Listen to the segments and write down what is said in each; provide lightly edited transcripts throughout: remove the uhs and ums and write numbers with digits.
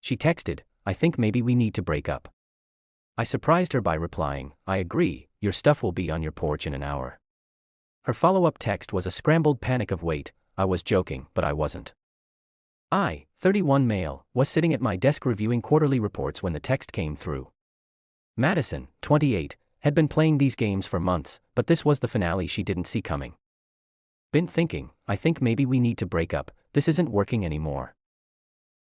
She texted, "I think maybe we need to break up." I surprised her by replying, "I agree, your stuff will be on your porch in an hour." Her follow-up text was a scrambled panic of wait, I was joking, but I wasn't. I, 31 male, was sitting at my desk reviewing quarterly reports when the text came through. Madison, 28, had been playing these games for months, but this was the finale she didn't see coming. Been thinking, I think maybe we need to break up, this isn't working anymore.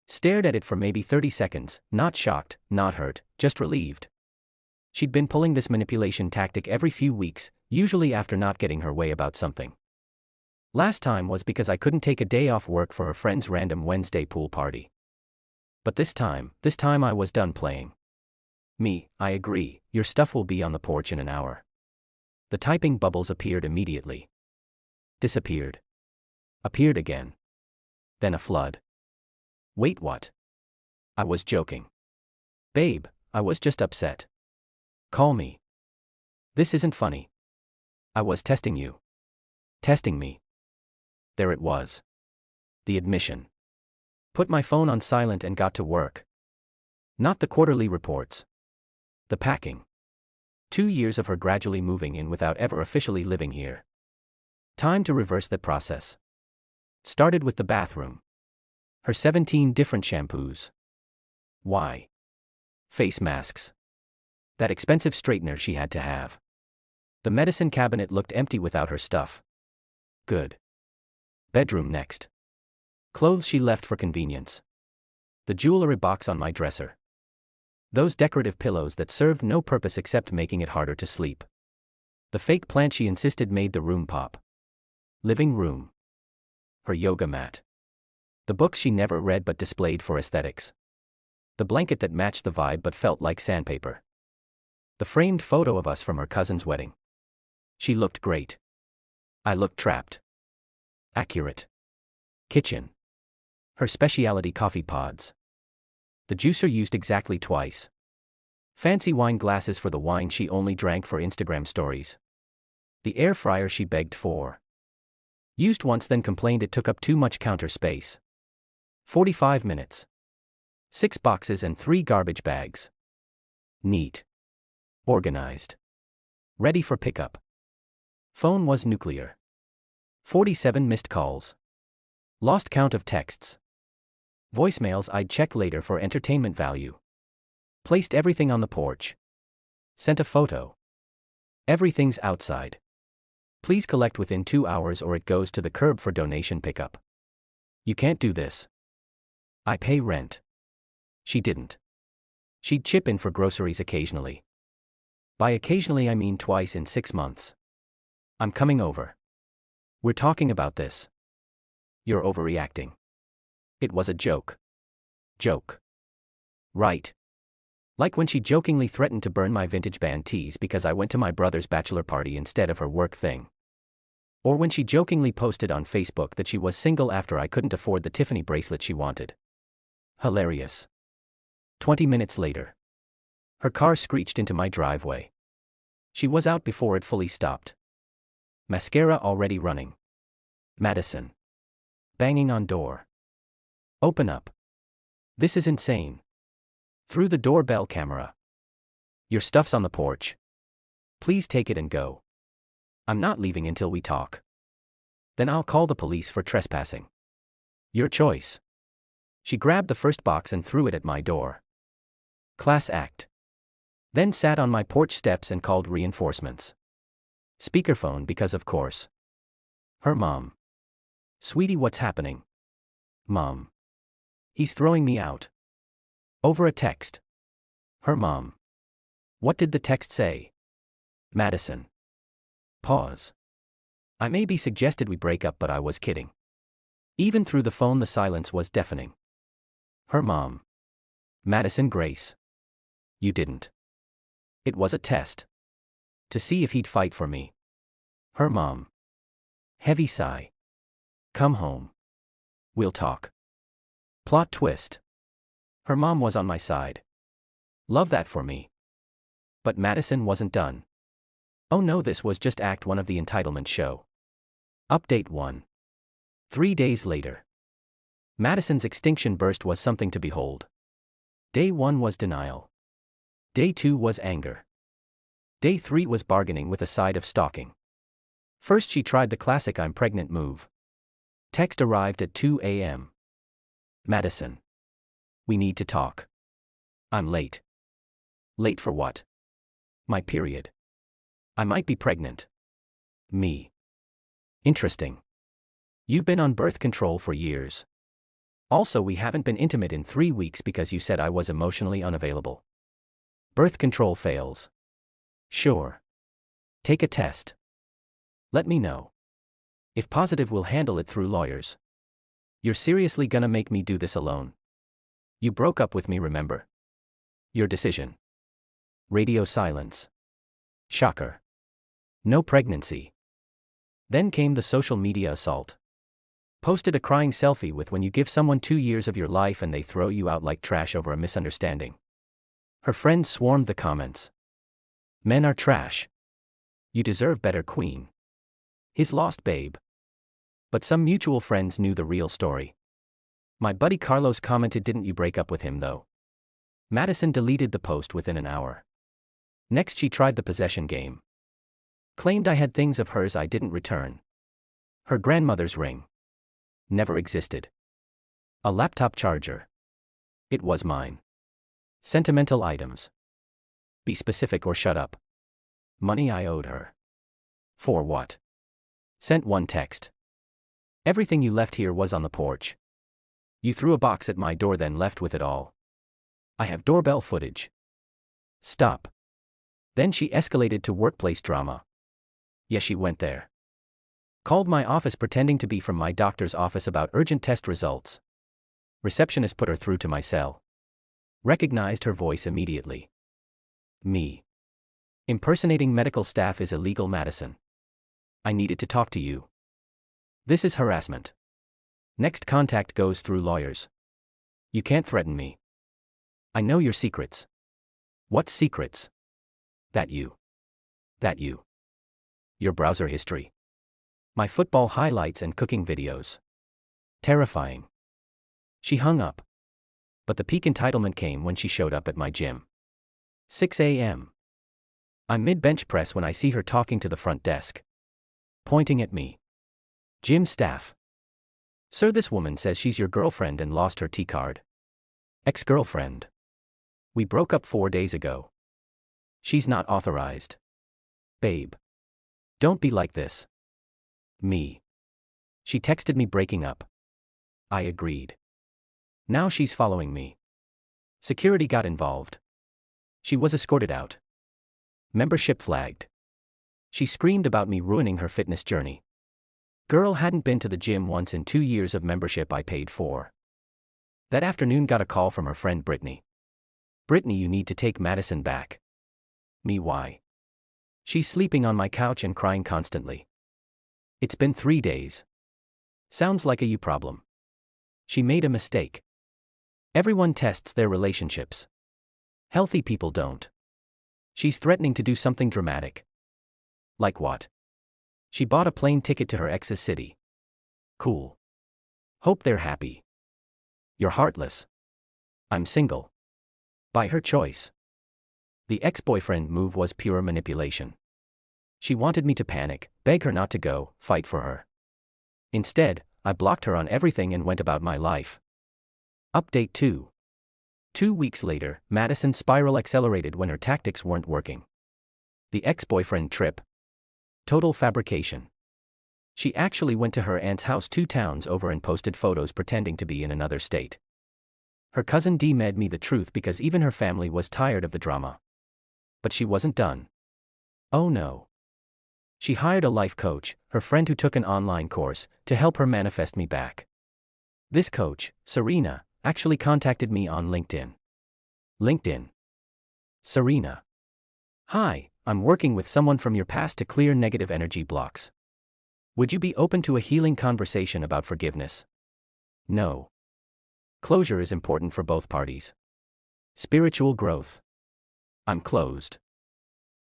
Stared at it for maybe 30 seconds, not shocked, not hurt, just relieved. She'd been pulling this manipulation tactic every few weeks, usually after not getting her way about something. Last time was because I couldn't take a day off work for her friend's random Wednesday pool party. But this time I was done playing. I agree, your stuff will be on the porch in an hour. The typing bubbles appeared immediately. Disappeared. Appeared again. Then a flood. Wait, what? I was joking. Babe, I was just upset. Call me. This isn't funny. I was testing you. Testing me. There it was. The admission. Put my phone on silent and got to work. Not the quarterly reports. The packing. 2 years of her gradually moving in without ever officially living here. Time to reverse that process. Started with the bathroom. Her 17 different shampoos. Why? Face masks. That expensive straightener she had to have. The medicine cabinet looked empty without her stuff. Good. Bedroom next. Clothes she left for convenience. The jewelry box on my dresser. Those decorative pillows that served no purpose except making it harder to sleep. The fake plant she insisted made the room pop. Living room. Her yoga mat. The books she never read but displayed for aesthetics. The blanket that matched the vibe but felt like sandpaper. The framed photo of us from her cousin's wedding. She looked great. I looked trapped. Accurate. Kitchen. Her specialty coffee pods. The juicer used exactly twice. Fancy wine glasses for the wine she only drank for Instagram stories. The air fryer she begged for. Used once then complained it took up too much counter space. 45 minutes. 6 boxes and 3 garbage bags. Neat. Organized. Ready for pickup. Phone was nuclear. 47 missed calls. Lost count of texts. Voicemails I'd check later for entertainment value. Placed everything on the porch. Sent a photo. Everything's outside. Please collect within 2 hours or it goes to the curb for donation pickup. You can't do this. I pay rent. She didn't. She'd chip in for groceries occasionally. By occasionally I mean twice in 6 months. I'm coming over. We're talking about this. You're overreacting. It was a joke. Joke. Right. Like when she jokingly threatened to burn my vintage band tees because I went to my brother's bachelor party instead of her work thing. Or when she jokingly posted on Facebook that she was single after I couldn't afford the Tiffany bracelet she wanted. Hilarious. 20 minutes later. Her car screeched into my driveway. She was out before it fully stopped. Mascara already running. Madison. Banging on door. Open up. This is insane. Through the doorbell camera. Your stuff's on the porch. Please take it and go. I'm not leaving until we talk. Then I'll call the police for trespassing. Your choice. She grabbed the first box and threw it at my door. Class act. Then sat on my porch steps and called reinforcements. Speakerphone because of course. Her mom. Sweetie, what's happening? Mom. He's throwing me out. Over a text. Her mom. What did the text say? Madison. Pause. I maybe suggested we break up, but I was kidding. Even through the phone the silence was deafening. Her mom. Madison Grace. You didn't. It was a test. To see if he'd fight for me. Her mom. Heavy sigh. Come home. We'll talk. Plot twist. Her mom was on my side. Love that for me. But Madison wasn't done. Oh no, this was just Act 1 of the entitlement show. Update 1. 3 days later. Madison's extinction burst was something to behold. Day 1 was denial. Day 2 was anger. Day 3 was bargaining with a side of stalking. First she tried the classic "I'm pregnant" move. Text arrived at 2 a.m. Madison. We need to talk. I'm late. Late for what? My period. I might be pregnant. Me. Interesting. You've been on birth control for years. Also, we haven't been intimate in 3 weeks because you said I was emotionally unavailable. Birth control fails. Sure. Take a test. Let me know. If positive, we'll handle it through lawyers. You're seriously gonna make me do this alone? You broke up with me, remember? Your decision. Radio silence. Shocker. No pregnancy. Then came the social media assault. Posted a crying selfie with when you give someone 2 years of your life and they throw you out like trash over a misunderstanding. Her friends swarmed the comments. Men are trash. You deserve better, queen. His lost babe. But some mutual friends knew the real story. My buddy Carlos commented, "Didn't you break up with him though?" Madison deleted the post within an hour. Next she tried the possession game. Claimed I had things of hers I didn't return. Her grandmother's ring. Never existed. A laptop charger. It was mine. Sentimental items. Be specific or shut up. Money I owed her. For what? Sent one text. Everything you left here was on the porch. You threw a box at my door, then left with it all. I have doorbell footage. Stop. Then she escalated to workplace drama. Yes, she went there. Called my office pretending to be from my doctor's office about urgent test results. Receptionist put her through to my cell. Recognized her voice immediately. Me. Impersonating medical staff is illegal, Madison. I needed to talk to you. This is harassment. Next contact goes through lawyers. You can't threaten me. I know your secrets. What secrets? That you. Your browser history. My football highlights and cooking videos. Terrifying. She hung up. But the peak entitlement came when she showed up at my gym. 6 a.m. I'm mid-bench press when I see her talking to the front desk. Pointing at me. Gym staff. Sir, this woman says she's your girlfriend and lost her T-card. Ex-girlfriend. We broke up 4 days ago. She's not authorized. Babe. Don't be like this. Me. She texted me breaking up. I agreed. Now she's following me. Security got involved. She was escorted out. Membership flagged. She screamed about me ruining her fitness journey. Girl hadn't been to the gym once in 2 years of membership I paid for. That afternoon got a call from her friend Brittany. Brittany, you need to take Madison back. Me, why? She's sleeping on my couch and crying constantly. It's been 3 days. Sounds like a you problem. She made a mistake. Everyone tests their relationships. Healthy people don't. She's threatening to do something dramatic. Like what? She bought a plane ticket to her ex's city. Cool. Hope they're happy. You're heartless. I'm single. By her choice. The ex-boyfriend move was pure manipulation. She wanted me to panic, beg her not to go, fight for her. Instead, I blocked her on everything and went about my life. Update 2. 2 weeks later, Madison's spiral accelerated when her tactics weren't working. The ex-boyfriend trip. Total fabrication. She actually went to her aunt's house 2 towns over and posted photos pretending to be in another state. Her cousin D-med me the truth because even her family was tired of the drama. But she wasn't done. Oh no. She hired a life coach, her friend who took an online course, to help her manifest me back. This coach, Serena, actually contacted me on LinkedIn. LinkedIn. Serena. Hi, I'm working with someone from your past to clear negative energy blocks. Would you be open to a healing conversation about forgiveness? No. Closure is important for both parties. Spiritual growth. I'm closed.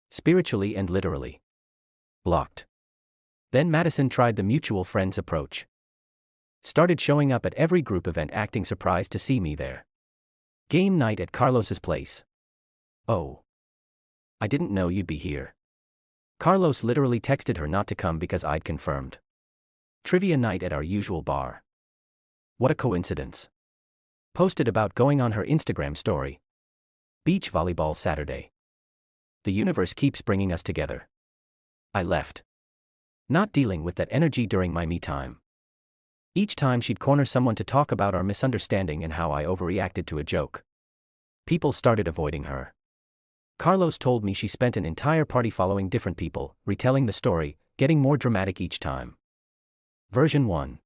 Spiritually and literally. Blocked. Then Madison tried the mutual friends approach. Started showing up at every group event acting surprised to see me there. Game night at Carlos's place. Oh. I didn't know you'd be here. Carlos literally texted her not to come because I'd confirmed. Trivia night at our usual bar. What a coincidence. Posted about going on her Instagram story. Beach volleyball Saturday. The universe keeps bringing us together. I left. Not dealing with that energy during my me time. Each time she'd corner someone to talk about our misunderstanding and how I overreacted to a joke. People started avoiding her. Carlos told me she spent an entire party following different people, retelling the story, getting more dramatic each time. Version 1.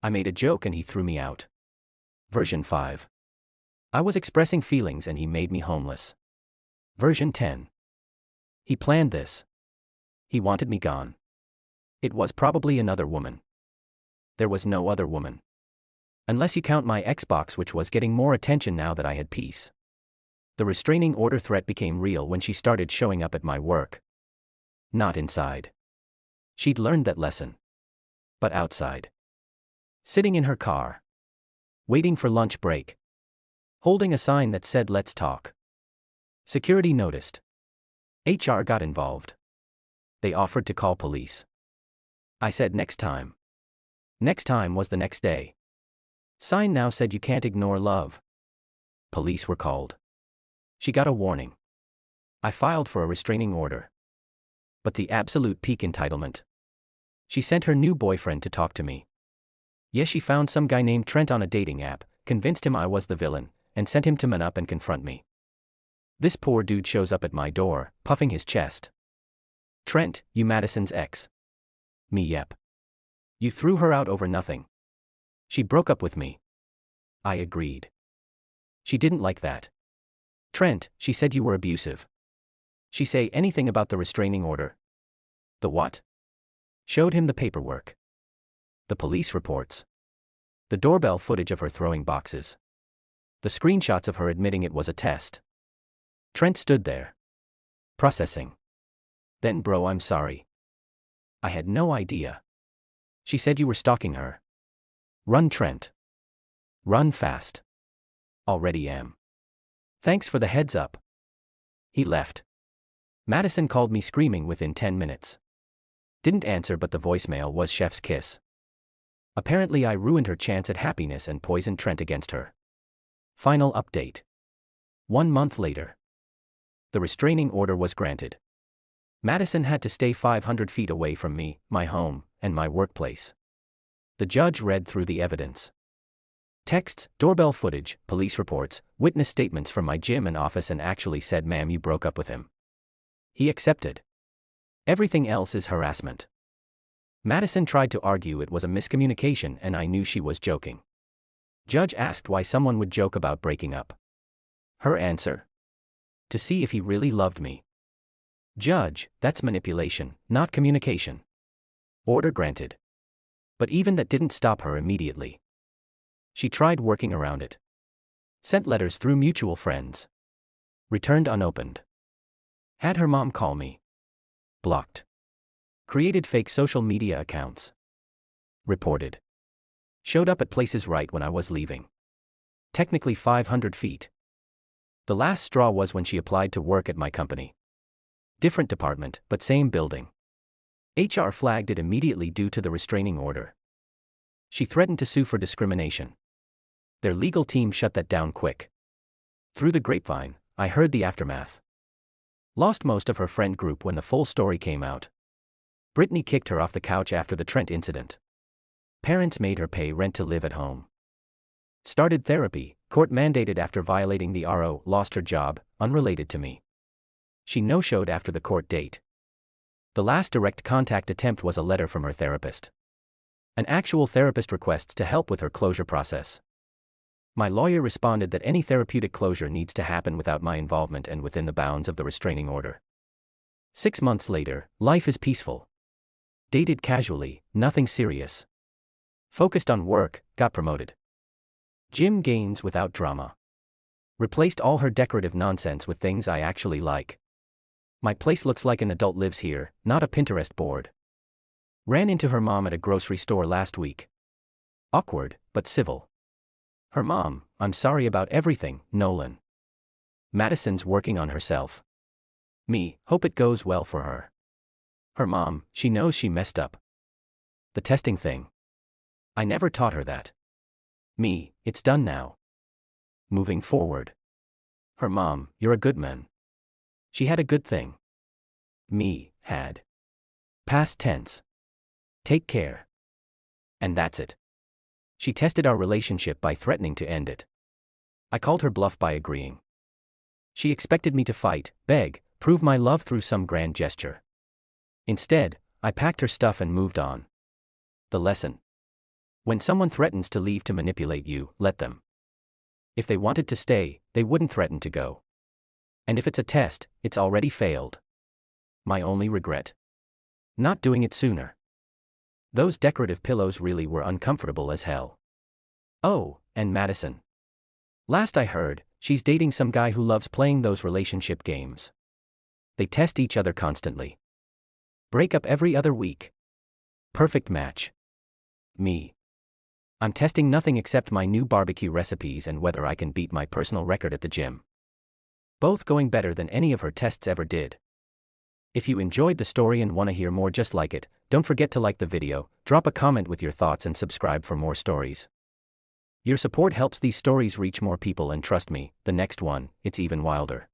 I made a joke and he threw me out. Version 5. I was expressing feelings and he made me homeless. Version 10. He planned this. He wanted me gone. It was probably another woman. There was no other woman. Unless you count my Xbox, which was getting more attention now that I had peace. The restraining order threat became real when she started showing up at my work. Not inside. She'd learned that lesson. But outside. Sitting in her car. Waiting for lunch break. Holding a sign that said "Let's talk." Security noticed. HR got involved. They offered to call police. I said next time. Next time was the next day. Sign now said you can't ignore love. Police were called. She got a warning. I filed for a restraining order. But the absolute peak entitlement. She sent her new boyfriend to talk to me. Yes, she found some guy named Trent on a dating app, convinced him I was the villain, and sent him to man up and confront me. This poor dude shows up at my door, puffing his chest. Trent, you Madison's ex. Me, yep. You threw her out over nothing. She broke up with me. I agreed. She didn't like that. Trent, she said you were abusive. She say anything about the restraining order? The what? Showed him the paperwork. The police reports. The doorbell footage of her throwing boxes. The screenshots of her admitting it was a test. Trent stood there. Processing. Then bro, I'm sorry. I had no idea. She said you were stalking her. Run, Trent. Run fast. Already am. Thanks for the heads up. He left. Madison called me screaming within 10 minutes. Didn't answer, but the voicemail was chef's kiss. Apparently I ruined her chance at happiness and poisoned Trent against her. Final update. 1 month later. The restraining order was granted. Madison had to stay 500 feet away from me, my home, and my workplace. The judge read through the evidence. Texts, doorbell footage, police reports, witness statements from my gym and office, and actually said, "Ma'am, you broke up with him." He accepted. Everything else is harassment. Madison tried to argue it was a miscommunication and I knew she was joking. Judge asked why someone would joke about breaking up. Her answer? To see if he really loved me. Judge, that's manipulation, not communication. Order granted. But even that didn't stop her immediately. She tried working around it. Sent letters through mutual friends. Returned unopened. Had her mom call me. Blocked. Created fake social media accounts. Reported. Showed up at places right when I was leaving. Technically 500 feet. The last straw was when she applied to work at my company. Different department, but same building. HR flagged it immediately due to the restraining order. She threatened to sue for discrimination. Their legal team shut that down quick. Through the grapevine, I heard the aftermath. Lost most of her friend group when the full story came out. Brittany kicked her off the couch after the Trent incident. Parents made her pay rent to live at home. Started therapy, court mandated after violating the RO, lost her job, unrelated to me. She no-showed after the court date. The last direct contact attempt was a letter from her therapist. An actual therapist requests to help with her closure process. My lawyer responded that any therapeutic closure needs to happen without my involvement and within the bounds of the restraining order. 6 months later, life is peaceful. Dated casually, nothing serious. Focused on work, got promoted. Gym gains without drama. Replaced all her decorative nonsense with things I actually like. My place looks like an adult lives here, not a Pinterest board. Ran into her mom at a grocery store last week. Awkward, but civil. Her mom, I'm sorry about everything, Nolan. Madison's working on herself. Me, hope it goes well for her. Her mom, she knows she messed up. The testing thing. I never taught her that. Me, it's done now. Moving forward. Her mom, you're a good man. She had a good thing. Me, had. Past tense. Take care. And that's it. She tested our relationship by threatening to end it. I called her bluff by agreeing. She expected me to fight, beg, prove my love through some grand gesture. Instead, I packed her stuff and moved on. The lesson. When someone threatens to leave to manipulate you, let them. If they wanted to stay, they wouldn't threaten to go. And if it's a test, it's already failed. My only regret. Not doing it sooner. Those decorative pillows really were uncomfortable as hell. Oh, and Madison. Last I heard, she's dating some guy who loves playing those relationship games. They test each other constantly. Break up every other week. Perfect match. Me. I'm testing nothing except my new barbecue recipes and whether I can beat my personal record at the gym. Both going better than any of her tests ever did. If you enjoyed the story and want to hear more just like it, don't forget to like the video, drop a comment with your thoughts and subscribe for more stories. Your support helps these stories reach more people, and trust me, the next one, it's even wilder.